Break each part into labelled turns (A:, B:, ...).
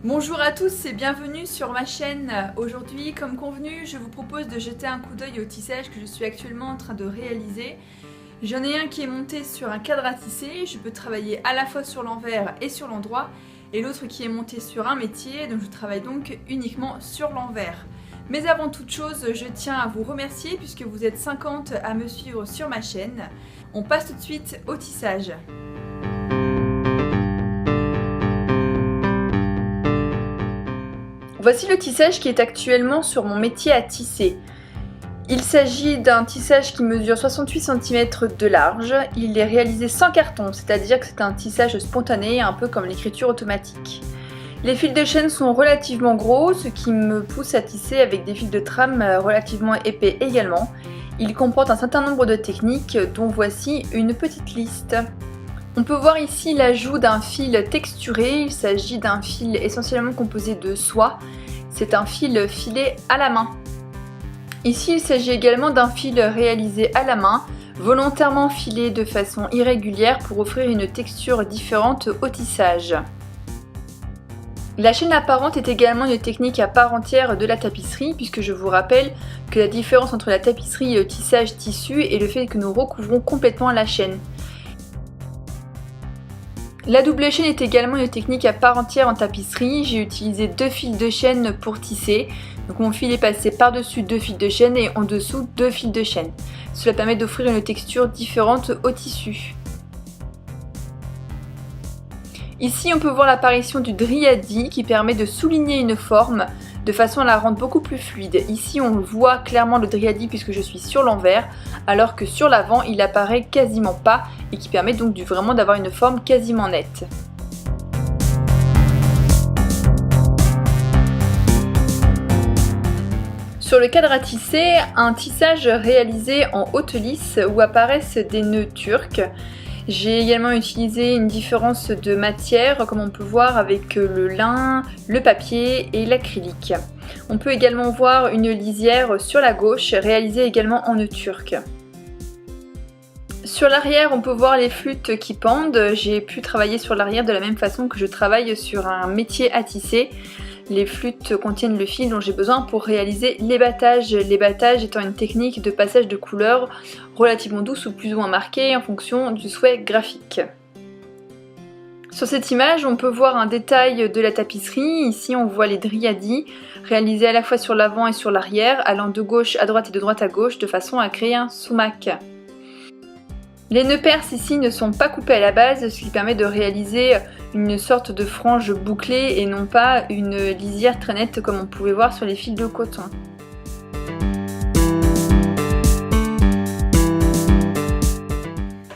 A: Bonjour à tous et bienvenue sur ma chaîne. Aujourd'hui, comme convenu, je vous propose de jeter un coup d'œil au tissage que je suis actuellement en train de réaliser. J'en ai un qui est monté sur un cadre à tisser, je peux travailler à la fois sur l'envers et sur l'endroit, et l'autre qui est monté sur un métier, donc je travaille donc uniquement sur l'envers. Mais avant toute chose, je tiens à vous remercier puisque vous êtes 50 à me suivre sur ma chaîne. On passe tout de suite au tissage. Voici le tissage qui est actuellement sur mon métier à tisser. Il s'agit d'un tissage qui mesure 68 cm de large. Il est réalisé sans carton, c'est-à-dire que c'est un tissage spontané, un peu comme l'écriture automatique. Les fils de chaîne sont relativement gros, ce qui me pousse à tisser avec des fils de trame relativement épais également. Il comporte un certain nombre de techniques, dont voici une petite liste. On peut voir ici l'ajout d'un fil texturé, il s'agit d'un fil essentiellement composé de soie. C'est un fil filé à la main. Ici il s'agit également d'un fil réalisé à la main, volontairement filé de façon irrégulière pour offrir une texture différente au tissage. La chaîne apparente est également une technique à part entière de la tapisserie, puisque je vous rappelle que la différence entre la tapisserie et le tissage tissu est le fait que nous recouvrons complètement la chaîne. La double chaîne est également une technique à part entière en tapisserie. J'ai utilisé 2 fils de chaîne pour tisser. Donc mon fil est passé par-dessus 2 fils de chaîne et en dessous 2 fils de chaîne. Cela permet d'offrir une texture différente au tissu. Ici on peut voir l'apparition du driadi qui permet de souligner une forme de façon à la rendre beaucoup plus fluide. Ici on voit clairement le driadi puisque je suis sur l'envers, alors que sur l'avant il apparaît quasiment pas et qui permet donc vraiment d'avoir une forme quasiment nette. Sur le cadre à tisser, un tissage réalisé en haute lisse où apparaissent des nœuds turcs. J'ai également utilisé une différence de matière, comme on peut voir avec le lin, le papier et l'acrylique. On peut également voir une lisière sur la gauche, réalisée également en nœud turc. Sur l'arrière, on peut voir les flûtes qui pendent. J'ai pu travailler sur l'arrière de la même façon que je travaille sur un métier à tisser. Les flûtes contiennent le fil dont j'ai besoin pour réaliser l'ébattage. L'ébattage étant une technique de passage de couleurs relativement douce ou plus ou moins marquée en fonction du souhait graphique. Sur cette image, on peut voir un détail de la tapisserie. Ici, on voit les driadi réalisés à la fois sur l'avant et sur l'arrière, allant de gauche à droite et de droite à gauche de façon à créer un sumac. Les nœuds perses ici ne sont pas coupés à la base, ce qui permet de réaliser une sorte de frange bouclée et non pas une lisière très nette comme on pouvait voir sur les fils de coton.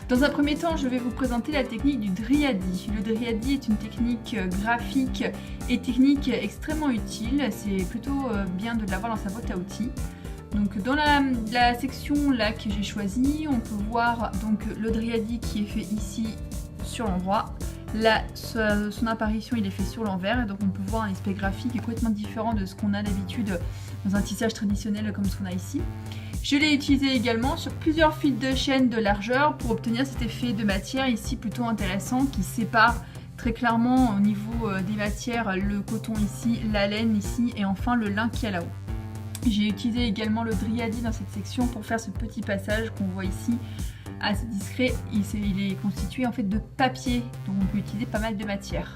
A: Dans un premier temps, je vais vous présenter la technique du driadi. Le driadi est une technique graphique et technique extrêmement utile, c'est plutôt bien de l'avoir dans sa boîte à outils. Donc dans la section là que j'ai choisie, on peut voir donc le driadi qui est fait ici sur l'endroit. Là, son apparition il est fait sur l'envers, et donc on peut voir un aspect graphique complètement différent de ce qu'on a d'habitude dans un tissage traditionnel comme ce qu'on a ici. Je l'ai utilisé également sur plusieurs fils de chaîne de largeur pour obtenir cet effet de matière ici plutôt intéressant qui sépare très clairement au niveau des matières le coton ici, la laine ici et enfin le lin qui est là-haut. J'ai utilisé également le driadi dans cette section pour faire ce petit passage qu'on voit ici assez discret. Il est constitué en fait de papier, donc on peut utiliser pas mal de matière.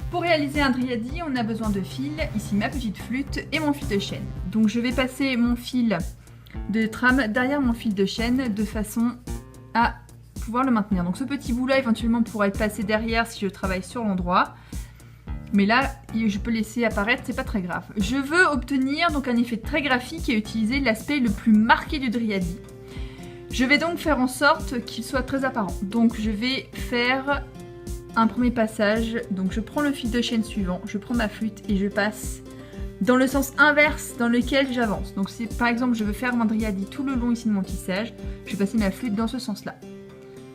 A: Pour réaliser un driadi, on a besoin de fils, ici ma petite flûte et mon fil de chaîne. Donc je vais passer mon fil de trame derrière mon fil de chaîne de façon à pouvoir le maintenir. Donc ce petit bout là éventuellement pourra être passé derrière si je travaille sur l'endroit. Mais là, je peux laisser apparaître, c'est pas très grave. Je veux obtenir donc un effet très graphique et utiliser l'aspect le plus marqué du driadi. Je vais donc faire en sorte qu'il soit très apparent. Donc je vais faire un premier passage. Donc je prends le fil de chaîne suivant, je prends ma flûte et je passe dans le sens inverse dans lequel j'avance. Donc si par exemple je veux faire mon driadi tout le long ici de mon tissage, je vais passer ma flûte dans ce sens-là.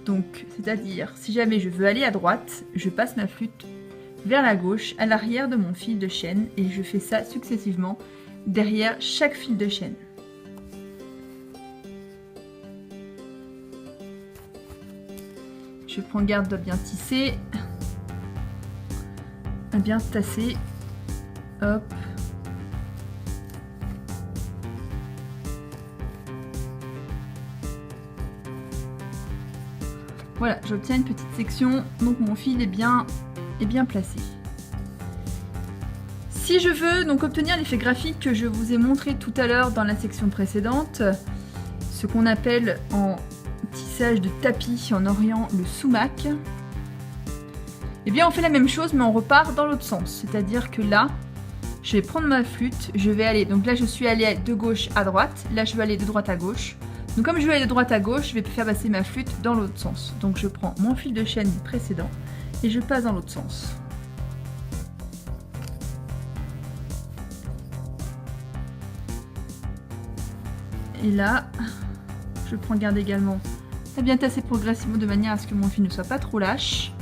A: Donc c'est-à-dire si jamais je veux aller à droite, je passe ma flûte vers la gauche, à l'arrière de mon fil de chaîne et je fais ça successivement derrière chaque fil de chaîne. Je prends garde de bien tisser. bien tasser. Hop. Voilà, j'obtiens une petite section, donc mon fil est bien placé. Si je veux donc obtenir l'effet graphique que je vous ai montré tout à l'heure dans la section précédente, ce qu'on appelle en tissage de tapis en orient le sumac, eh bien on fait la même chose mais on repart dans l'autre sens. C'est-à-dire que là, je vais prendre ma flûte, je vais aller, donc là je suis allée de gauche à droite, là je vais aller de droite à gauche. Donc comme je vais aller de droite à gauche, je vais faire passer ma flûte dans l'autre sens. Donc je prends mon fil de chaîne précédent et je passe dans l'autre sens. Et là, je prends garde également à bien tasser progressivement de manière à ce que mon fil ne soit pas trop lâche.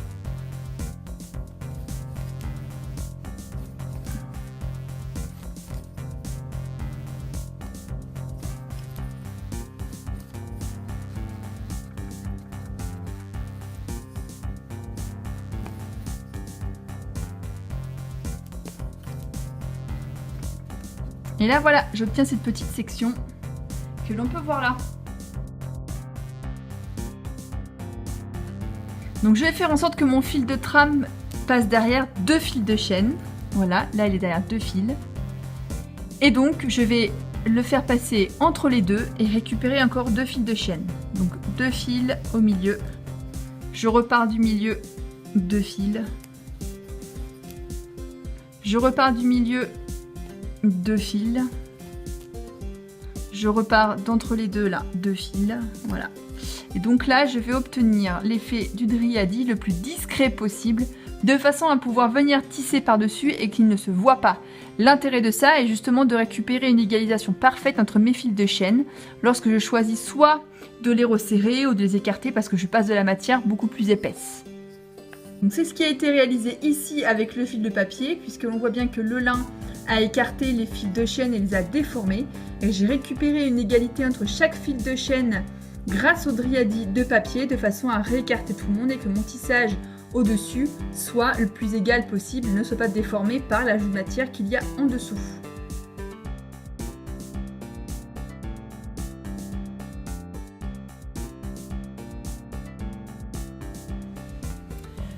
A: Et là voilà, j'obtiens cette petite section que l'on peut voir là. Donc je vais faire en sorte que mon fil de trame passe derrière 2 fils de chaîne. Voilà, là il est derrière 2 fils. Et donc je vais le faire passer entre les deux et récupérer encore 2 fils de chaîne. Donc 2 fils au milieu. Je repars du milieu, 2 fils. Je repars du milieu, 2 fils. Je repars d'entre les deux là, 2 fils. Voilà. Et donc là, je vais obtenir l'effet du dryadi le plus discret possible, de façon à pouvoir venir tisser par-dessus et qu'il ne se voit pas. L'intérêt de ça est justement de récupérer une égalisation parfaite entre mes fils de chaîne, lorsque je choisis soit de les resserrer ou de les écarter parce que je passe de la matière beaucoup plus épaisse. Donc c'est ce qui a été réalisé ici avec le fil de papier, puisque l'on voit bien que le lin a écarté les fils de chaîne et les a déformés. Et j'ai récupéré une égalité entre chaque fil de chaîne grâce au dryadi de papier, de façon à réécarter tout le monde et que mon tissage au-dessus soit le plus égal possible, ne soit pas déformé par l'ajout de matière qu'il y a en dessous.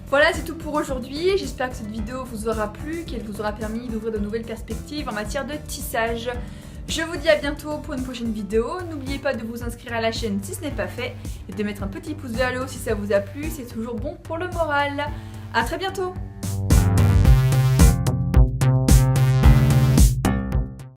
A: Voilà, c'est tout pour aujourd'hui. J'espère que cette vidéo vous aura plu, qu'elle vous aura permis d'ouvrir de nouvelles perspectives en matière de tissage. Je vous dis à bientôt pour une prochaine vidéo. N'oubliez pas de vous inscrire à la chaîne si ce n'est pas fait et de mettre un petit pouce vers le haut si ça vous a plu. C'est toujours bon pour le moral. À très bientôt.